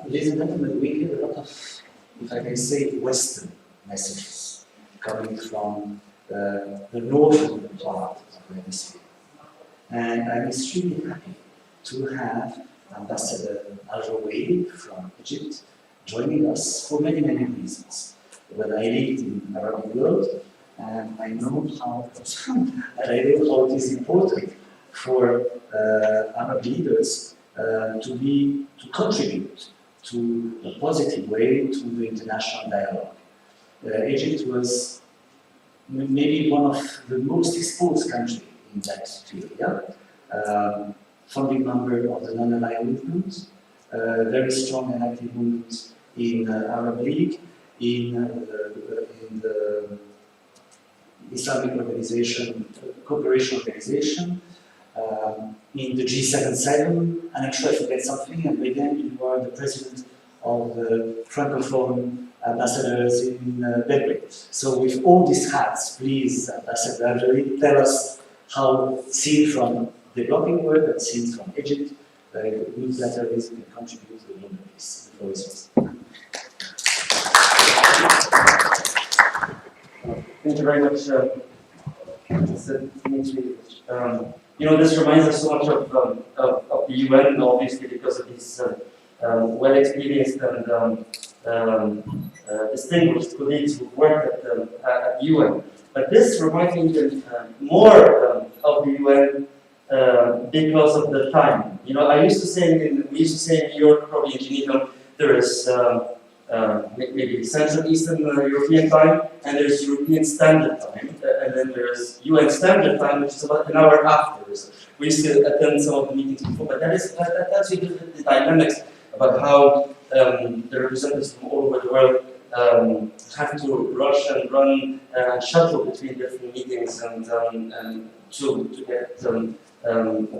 Ladies and gentlemen, we hear a lot of, if I can say, Western messages coming from the northern part of the hemisphere. And I'm extremely happy to have Ambassador Aljowaily from Egypt joining us for many, many reasons. When I lived in the Arabic world, and I know how it is important for Arab leaders to contribute to a positive way to the international dialogue. Egypt was maybe one of the most exposed countries in that field. Founding member of the non-aligned movement, very strong and active movement in Arab League, in the Islamic organization, cooperation organization, in the G77, and I'm sure I forget something, and by then you are the president of the Francophone ambassadors in Belgrade. So with all these hats, please, Ambassador Aljowaily, tell us how, seen from the developing world and seen from Egypt, multilateralism can contribute to the global peace. The floor is yours. Thank you very much, Dimitri. This reminds us so much of the UN, obviously, because of these well-experienced and distinguished colleagues who work at the UN. But this reminds me even more of the UN because of the time. I used to say, we used to say in New York, probably in Geneva, there is maybe Central Eastern European time, and there's European Standard Time, and then there's UN Standard Time, which is about an hour after. So we used to attend some of the meetings before, but that tells you the dynamics about how the representatives from all over the world have to rush and run and shuttle between different meetings and to get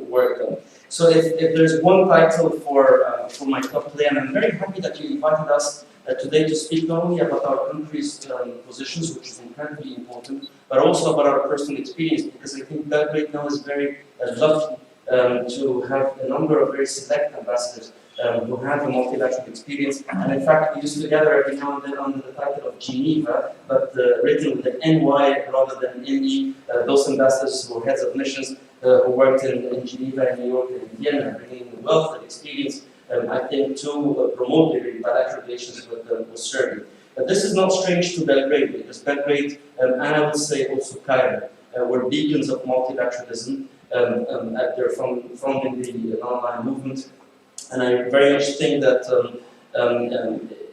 work done. So if there's one title for my talk today, and I'm very happy that you invited us today to speak not only about our country's positions, which is incredibly important, but also about our personal experience, because I think that right now is very lucky to have a number of very select ambassadors who have a multilateral experience. And in fact, we used to gather every now and then under the title of Geneva, but written with an NY rather than NE. Those ambassadors who were heads of missions who worked in Geneva, and New York, and Vienna, bringing the wealth of experience, I think, to promote the bilateral relations with Serbia. But this is not strange to Belgrade, because Belgrade, and I would say also Cairo, were beacons of multilateralism. They're founding the online movement. And I very much think that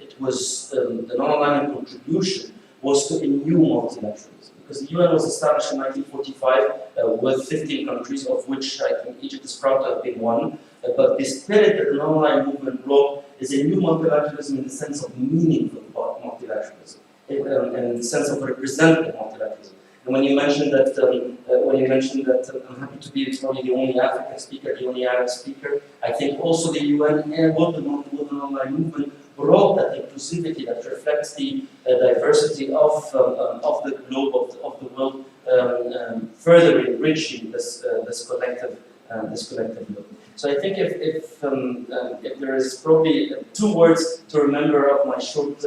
it was the non-aligned contribution was to a new multilateralism, because the UN was established in 1945 with 15 countries, of which I think Egypt is proud to have been one. But the spirit that the non-aligned movement brought is a new multilateralism in the sense of meaningful multilateralism, and in the sense of representative multilateralism. And when you mentioned that, I'm happy to be probably the only African speaker, the only Arab speaker, I think also the UN and what the non-aligned movement brought that inclusivity that reflects the diversity of the globe, of the world, further enriching this collective look. So I think if there is probably two words to remember of my short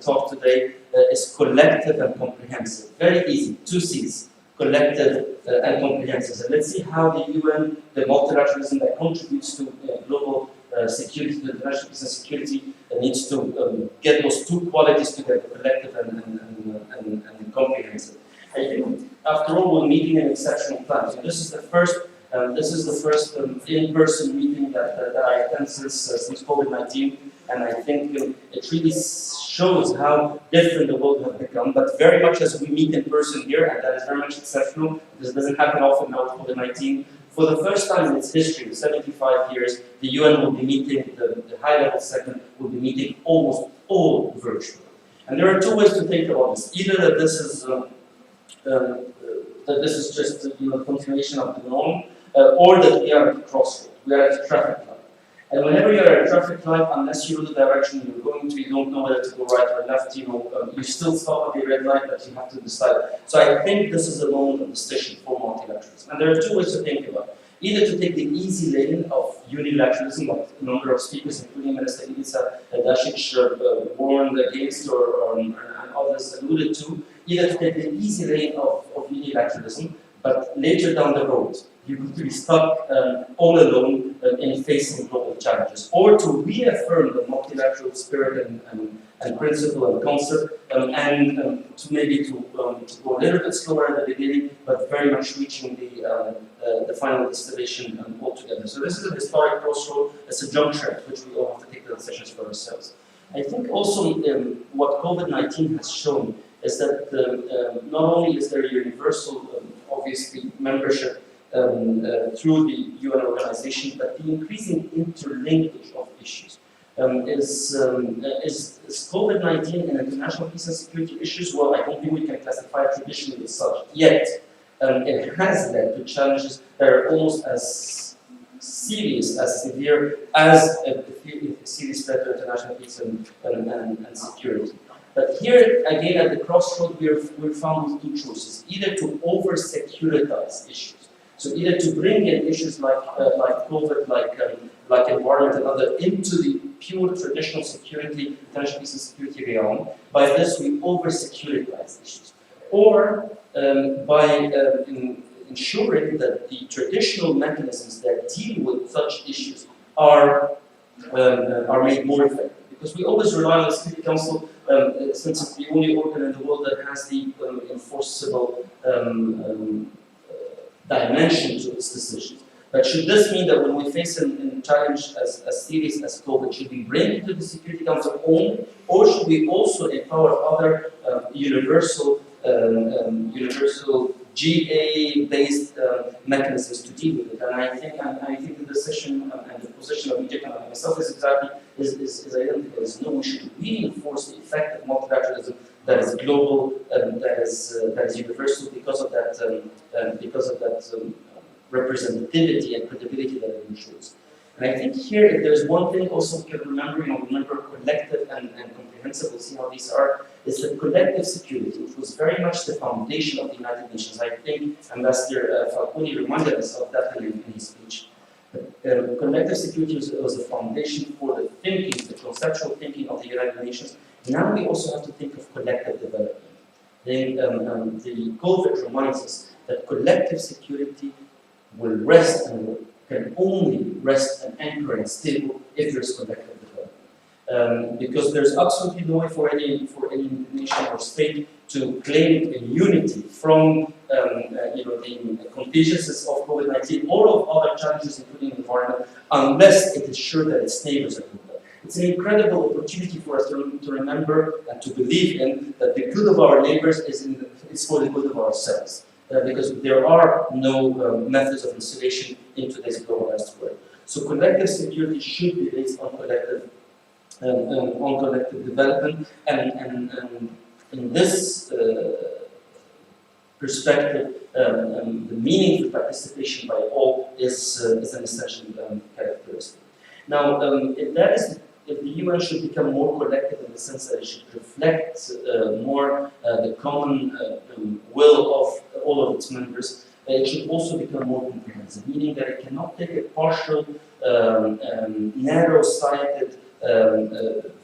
talk today, is collective and comprehensive. Very easy, two C's, collective and comprehensive. And let's see how the UN, the multilateralism that contributes to global security, to international peace and security, needs to get those two qualities together, collective and comprehensive. I think, after all, we're meeting in exceptional times. And this is the first in-person meeting that I attend since COVID-19, and I think it really shows how different the world has become. But very much as we meet in person here, and that is very much exceptional, because it doesn't happen often now with COVID-19. For the first time in its history, 75 years, the UN will be meeting, the high-level segment will be meeting almost all virtually. And there are two ways to think about this. Either that this is just a continuation of the norm, or that we are at a crossroad, we are at a traffic light. And whenever you're at a traffic light, unless you know the direction you're going to, you don't know whether to go right or left, you still stop at the red light, but you have to decide. So I think this is a moment of decision for multilateralism. And there are two ways to think about it. either to take the easy lane of unilateralism, like a number of speakers, including Minister Ivica Dacic, warned against and others alluded to, either to take the easy lane of unilateralism, but later down the road, you could be stuck all alone in facing global challenges, or to reaffirm the multilateral spirit and principle and concept, and to maybe to go a little bit slower at the beginning, but very much reaching the final destination altogether. So this is a historic crossroad, it's a juncture at which we all have to take the decisions for ourselves. I think also what COVID-19 has shown is that not only is there universal, obviously, membership through the UN organization, but the increasing interlinkage of issues. Is COVID-19 and international peace and security issues? Well, I don't think we can classify it traditionally as such. Yet, it has led to challenges that are almost as serious, as severe as a serious threat to international peace and security. But here, again, at the crossroad, we're found with two choices: either to over-securitize issues, so either to bring in issues like COVID, like environment and other, into the pure traditional security, international peace and security realm. By this, we over-securitize issues, or by ensuring that the traditional mechanisms that deal with such issues are made more effective. Because we always rely on the Security Council, since it's the only organ in the world that has the enforceable dimension to its decisions. But should this mean that when we face a challenge as serious as COVID, should we bring it to the Security Council only, or should we also empower other universal GA-based mechanisms to deal with it? And I think the decision and the position of Egypt and myself is exactly identical. Is no, we should reinforce the effective multilateralism that is global, that is universal, because of that representativity and credibility that it ensures. And I think here, if there's one thing also we can remember, remember collective and comprehensive, we'll see how these are, is that collective security, which was very much the foundation of the United Nations. I think Ambassador Falcone reminded us of that in his speech. Collective security was the foundation for the thinking, the conceptual thinking of the United Nations. Now we also have to think of collective development. The COVID reminds us that collective security will rest and can only rest and anchor and stable if there's collective development. Because there's absolutely no way for any nation or state to claim immunity from the contingencies of COVID-19 or of other challenges, including the environment, unless it is sure that its neighbors are doing that. It's an incredible opportunity for us to remember and to believe in that the good of our neighbors is for the good of ourselves. Because there are no methods of insulation in today's globalized world. So collective security should be based on collective development, and in this perspective, the meaningful participation by all is an essential characteristic. Now, if the UN should become more collective in the sense that it should reflect more the common will of all of its members, it should also become more comprehensive, meaning that it cannot take a partial, narrow-sighted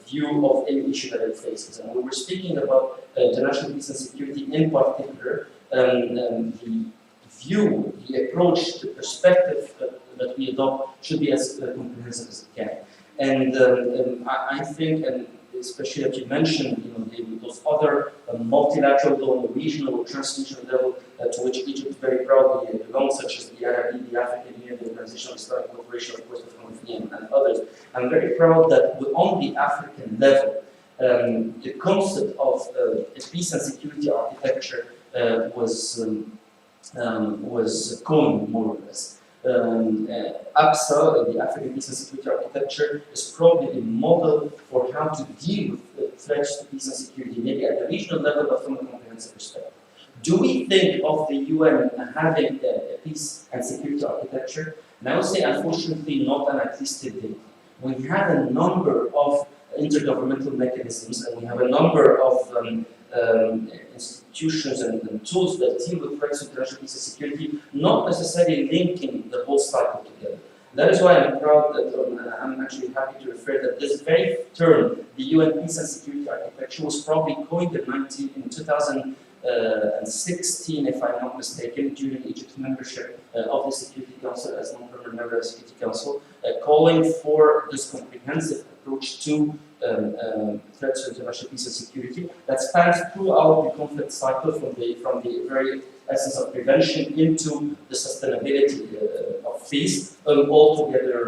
view of any issue that it faces. And when we're speaking about international peace and security in particular, the view, the approach, the perspective that we adopt should be as comprehensive as it can. And I think, and especially that you mentioned, those other multilateral, regional, or transnational level to which Egypt very proudly belongs, such as the Arab, the African Union, the Organization of Islamic Cooperation, of course, the Francophonie, and others. I'm very proud that on the African level, the concept of a peace and security architecture was coined, more or less. APSA, the African Peace and Security Architecture, is probably a model for how to deal with threats to peace and security, maybe at the regional level, but from a comprehensive perspective. Do we think of the UN having a peace and security architecture? And I would say, unfortunately, not, and at least to date. We have a number of intergovernmental mechanisms, and we have a number of institutions and tools that deal with threats to international peace and security, not necessarily linking the whole cycle together. That is why I'm proud that, I'm actually happy to refer that this very term, the UN Peace and Security Architecture, was probably coined in 2016, if I'm not mistaken, during Egypt's membership of the Security Council, as non-permanent member of the Security Council, calling for this comprehensive approach to threats to international peace and security that spans throughout the conflict cycle from the very essence of prevention into the sustainability of peace, all together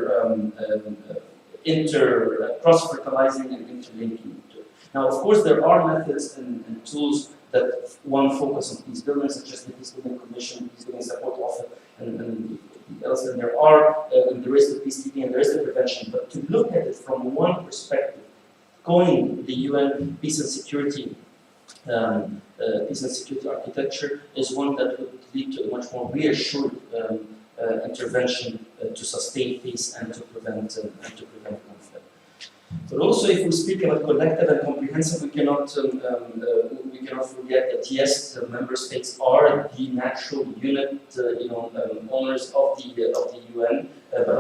cross-fertilizing and interlinking. Now, of course, there are methods and tools that one focus on peace building, such as the Peace Building Commission, Peace Building Support Office, and else. And there is the peacekeeping and there is the prevention. But to look at it from one perspective, going the UN Peace and Security architecture is one that would lead to a much more reassured intervention to sustain peace and to prevent conflict. But also, if we speak about collective and comprehensive, we cannot forget that yes, the member states are the natural unit, owners of the UN, but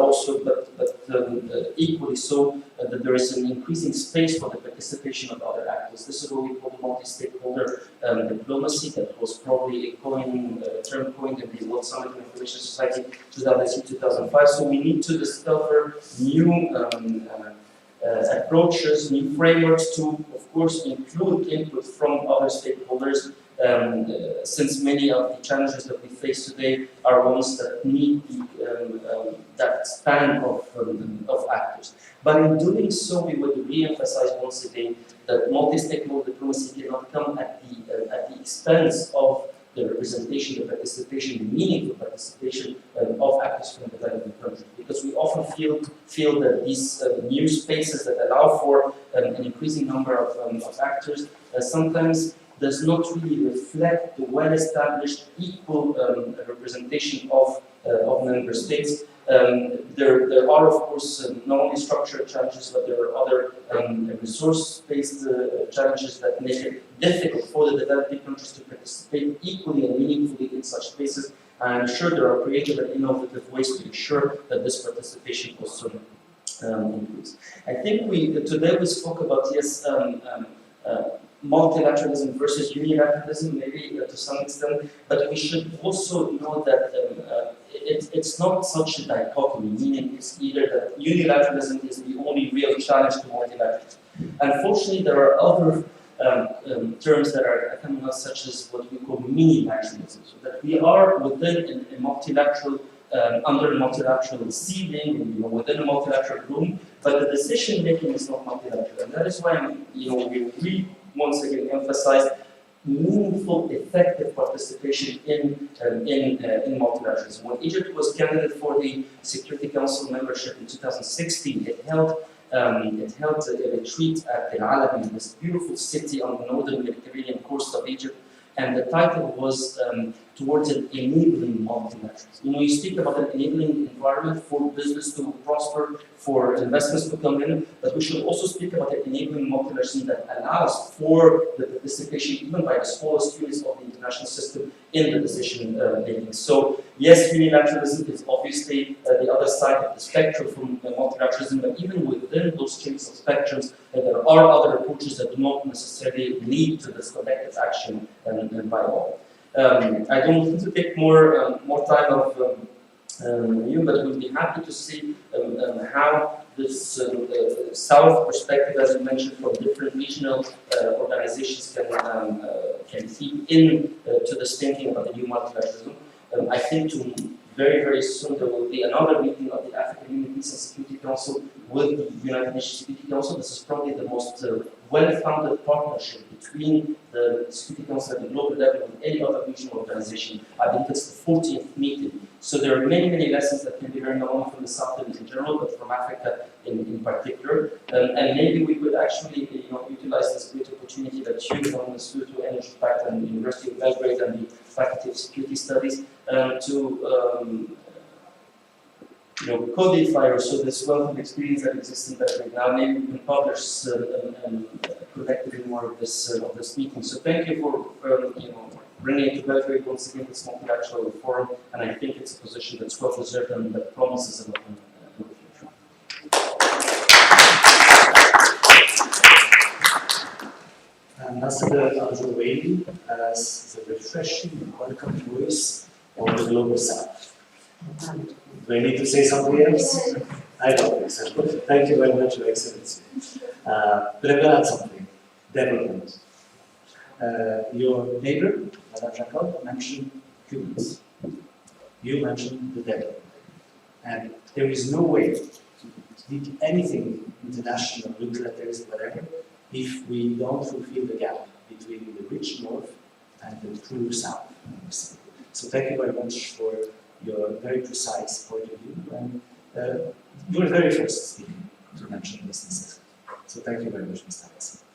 equally so that there is an increasing space for the participation of other actors. This is what we call multi-stakeholder diplomacy. That was probably a term coined in the World Summit on Information Society 2005. So we need to discover new approaches, new frameworks to, of course, include input from other stakeholders, since many of the challenges that we face today are ones that need that span of actors. But in doing so, we would re-emphasize once again that multi-stakeholder diplomacy cannot come at the expense of the representation, the participation, the meaningful participation of actors from developing countries. Because we often feel that these new spaces that allow for an increasing number of actors sometimes does not really reflect the well-established equal representation of member states. There are, of course, not only structural challenges, but there are other resource-based challenges that make it difficult for the developing countries to participate equally and meaningfully in such spaces. And I'm sure there are creative and innovative ways to ensure that this participation also increases. I think today we spoke about, yes, multilateralism versus unilateralism, maybe to some extent, but we should also know that it's not such a dichotomy, meaning it's either that unilateralism is the only real challenge to multilateralism. Unfortunately, there are other terms that are coming out, such as what we call mini-lateralism, so that we are within a multilateral, under a multilateral ceiling, within a multilateral room, but the decision-making is not multilateral. And that is why we once again emphasize meaningful, effective participation in multilateralism. When Egypt was candidate for the Security Council membership in 2016, it held a retreat at El Alamein, this beautiful city on the northern Mediterranean coast of Egypt, and the title was towards an enabling multilateralism. You speak about an enabling environment for business to prosper, for investments to come in, but we should also speak about an enabling multilateralism that allows for the participation, even by the smallest units of the international system, in the decision making. So, yes, unilateralism is obviously the other side of the spectrum from multilateralism, but even within those chains of spectrums, there are other approaches that do not necessarily lead to this collective action by all. I don't want to take more time of you, but we'll be happy to see how this South perspective, as you mentioned, from different regional organizations can feed in to this thinking about the new multilateralism. I think very, very soon there will be another meeting of the African Union Peace and Security Council with the United Nations Security Council. This is probably the most well-founded partnership between the Security Council at the global level and any other regional organization. I think it's the 40th meeting. So there are many, many lessons that can be learned not only from the South in general, but from Africa in particular. And maybe we could actually utilize this great opportunity that you, from the Institute of Energy Pact and the University of Belgrade and the Faculty of Security Studies, to codify also this wealth of experience that exists in Belgrade. Now maybe we can publish collectively more of this meeting. So thank you for bringing it to Belgrade once again this multilateral forum, and I think it's a position that's well deserved and that promises a lot in the future. Ambassador Aljowaily as the refreshing and welcome voice of the Global South. Do I need to say something else? I don't think so. Thank you very much, Your Excellency. But I'm going to add something. Development. Your neighbor, Madame Jacob, mentioned humans. You mentioned the development. And there is no way to did anything international, multilateralism, whatever, if we don't fulfill the gap between the rich north and the true south. So thank you very much for your very precise point of view, and you were the very first speaker to mention businesses. So thank you very much, Mr. Alexander.